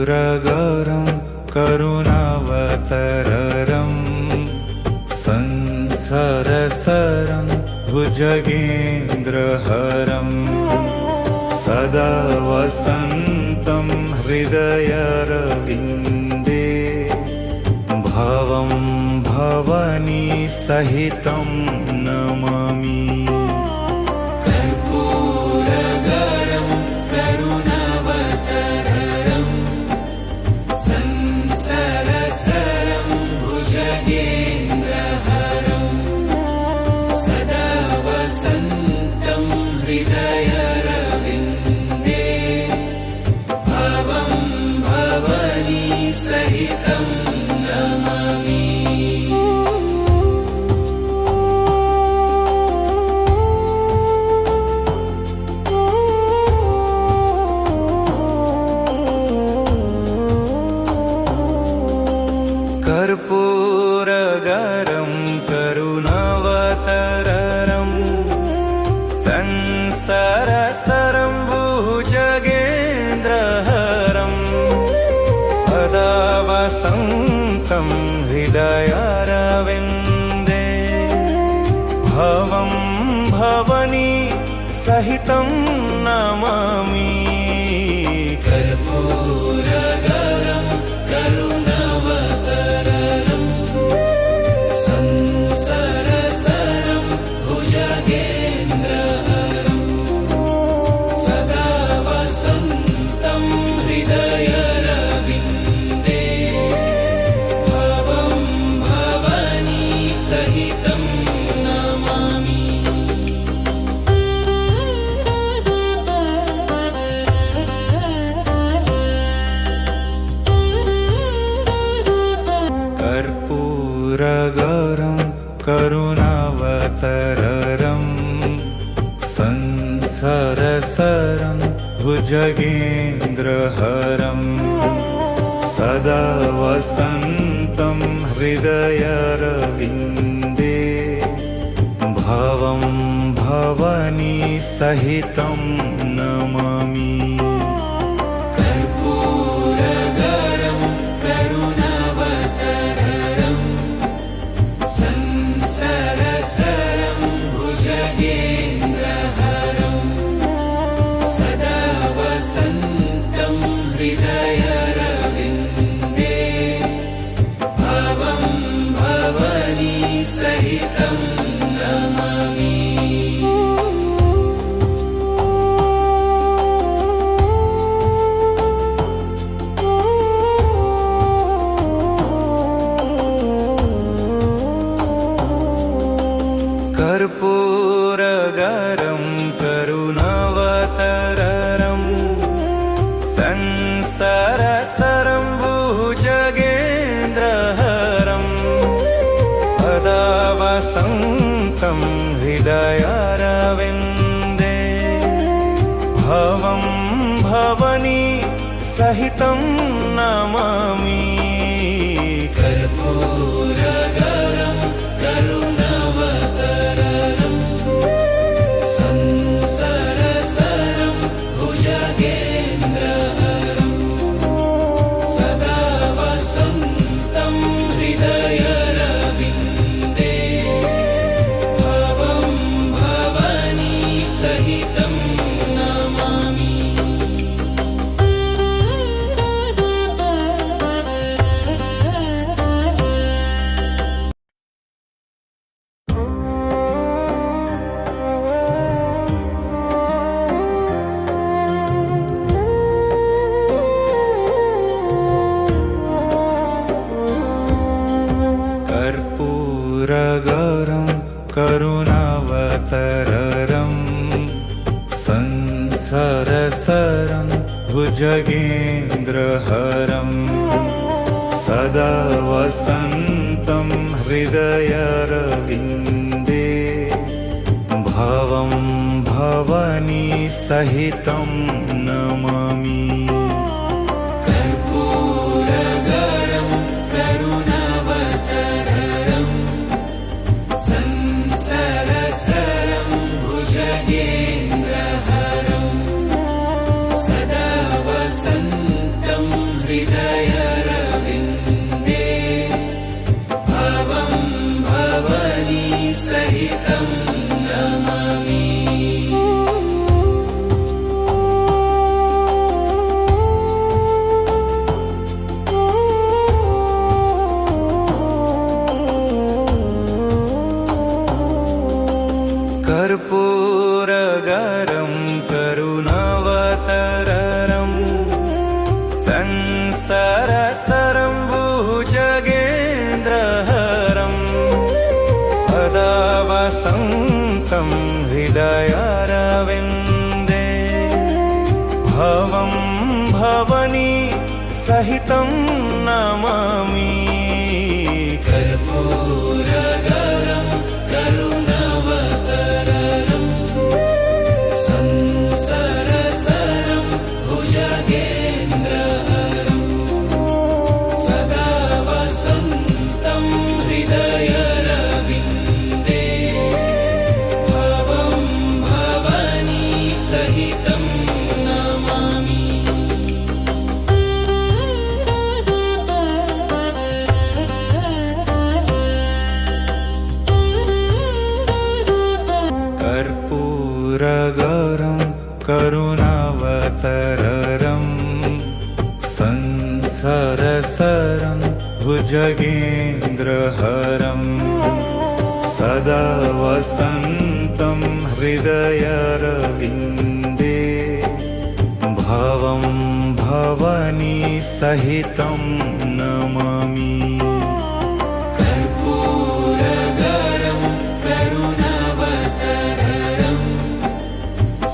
कर्पूरगौरं करुणावतारं संसारसारं भुजगेन्द्रहारं सदा वसन्तं हृदयारविन्दे भवं भवानी सहितं नमामि। कर्पूरगौरं करुणावतारं संसारसारं भुजगेन्द्रहारं सदा वसन्तं हृदयारविन्दे भवं भवानी सहितं नमामि। कर्पूरगौरं करुणावतारं संसारसारं भुजगेन्द्रहारं सदा वसन्तं हृदयारविन्दे भवं भवानी सहितं नमामि। कर्पूरगौरं करुणावतारं संसारसारं भुजगेन्द्रहारं सदा वसन्तं हृदयारविन्दे भवं भवानी सहितं नमामि। कर्पूरगौरं करुणावतारं संसारसारं भुजगेन्द्रहारं सदा वसन्तं हृदयारविन्दे भवं भवानी सहितं नमामि। कर्पूरगौरं करुणावतारं संसारसारं भुजगेन्द्रहारं सदा वसन्तं हृदयारविन्दे भवं भवानी सहितं नमामि। कर्पूरगौरं करुणावतारं संसारसारं भुजगेन्द्रहारं सदा वसन्तं हृदयारविन्दे भवं भवानी सहितं नमामि। कर्पूरगौरं करुणावतारं संसारसारं भुजगेन्द्रहारं सदा वसन्तं हृदयारविन्दे भवं भवानी सहितं नमामि। कर्पूरगौरं करुणावतारं संसारसारं भुजगेन्द्रहारं सदा वसन्तं हृदयारविन्दे भवं भवानी सहितं नमामि। कर्पूरगौरं करुणावतारं संसारसारं भुजगेन्द्रहारं सदा वसन्तं हृदयारविन्दे हृदयरविन्दे भवं भवानी सहितं नमामि कर्पूरगरं करुणावतारं संसारसारं भुजगेन्द्रहरं सदा वसन्तं हृदयारविन्दे भवं भवानी सहितं नमामि कर्पूरगरं करुणावतारं संसारसारं भुजगेन्द्रहरं सदा वसन्तं हृदयरविन्दे भवं भवानी सहितं नमामि कर्पूरगरं करुणावतारं संसारसारं भुजगेन्द्रहरं सदा वसन्तं हृदयारविन्दे भवं भवानी सहितं नमामि कर्पूरगरं करुणावतारं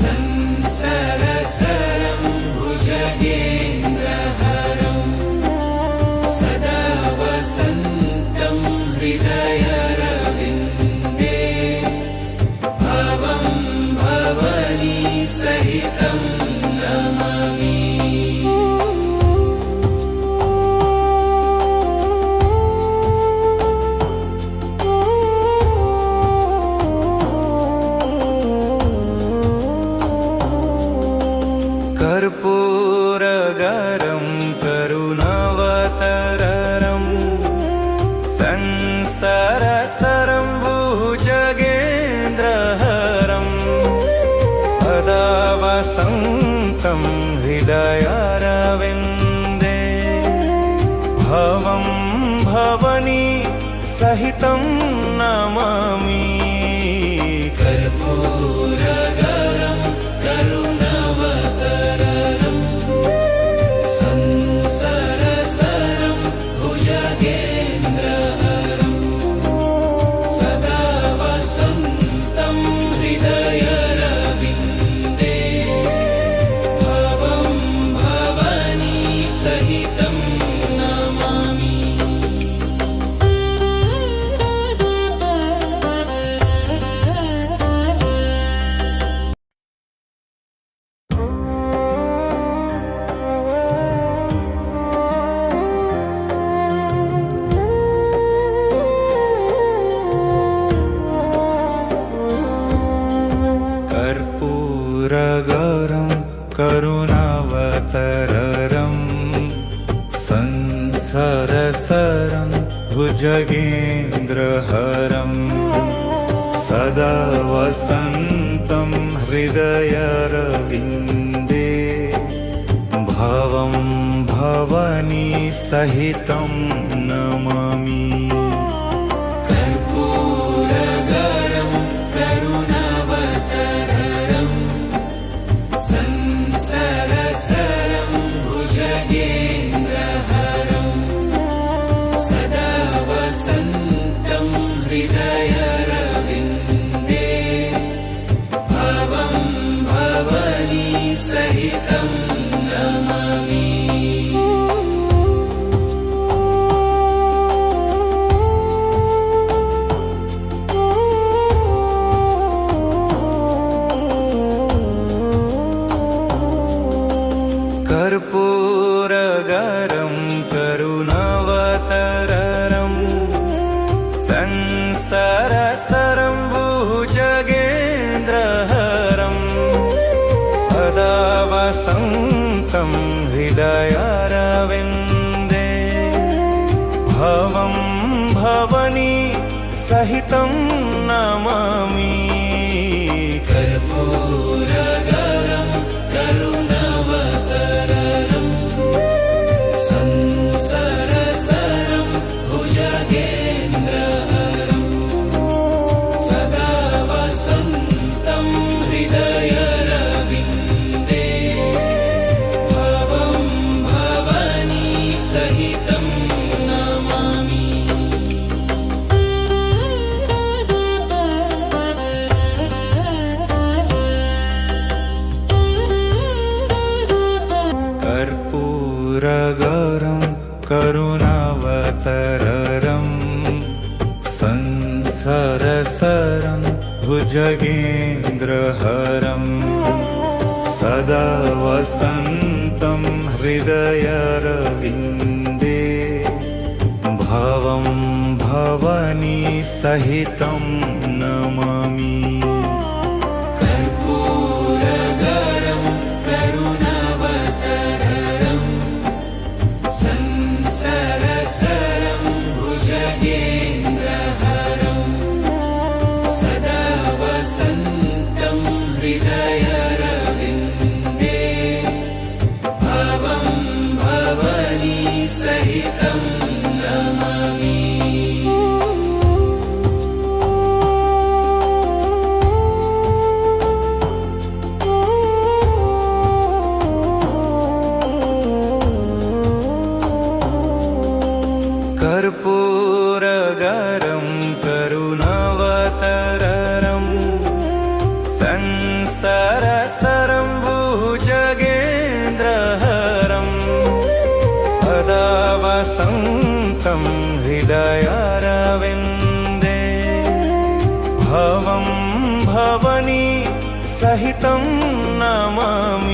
संसारसारं भुजगेन्द्रहरं सदा वसन्तं हृदयरविन्दे भवं भवानी सहितं नमामि कर्पूरगरं करुणावतारं संसारसारं भुजगेन्द्रहरं सदा वसन्तं हृदयारविन्दे भवं भवानी सहितं नमामि कर्पूरगरं करुणावतारं संसारसारं भुजगेन्द्रहरं सदा वसन्तं हृदयरविन्दे भवं भवानी सहितं नमामि कर्पूरगरं करुणावतारं संसारसारं भुजगेन्द्रहरं सदा वसन्तं हृदयारविन्दे भवं भवानी सहितं नमामि कर्पूरगरं करुणावतारं संसारसारं भुजगेन्द्रहरं सदा वसन्तं हृदयरविन्दे भवं भवानी सहितं नमामि कर्पूरगरं करुणावतारं संसारसारं भुजगेन्द्रहरं सदा वसन्तं हृदयारविन्दे सहितं नमामि कर्पूरगरं करुणावतारं संसारसारं भुजगेन्द्रहारं सदा वसन्तं हृदयरविन्दे भवं भवानी सहितं नमामि कर्पूरगरं करुणावतारं संसारसारं भुजगेन्द्रहारं सदा वसन्तं हृदयरविन्दे भवं भवानी सहितं नमामि कर्पूरगरं करुणावतारं संसारसारं भुजगेन्द्रहारं सदा वसन्तं हृदयरविन्दे भवं भवानी सहितं नमामि कर्पूरगरं करुणावतारं संसारसारं भुजगेन्द्रहारं सदा वसन्तं हृदयारविन्दे भवं भवानी सहितं नमामि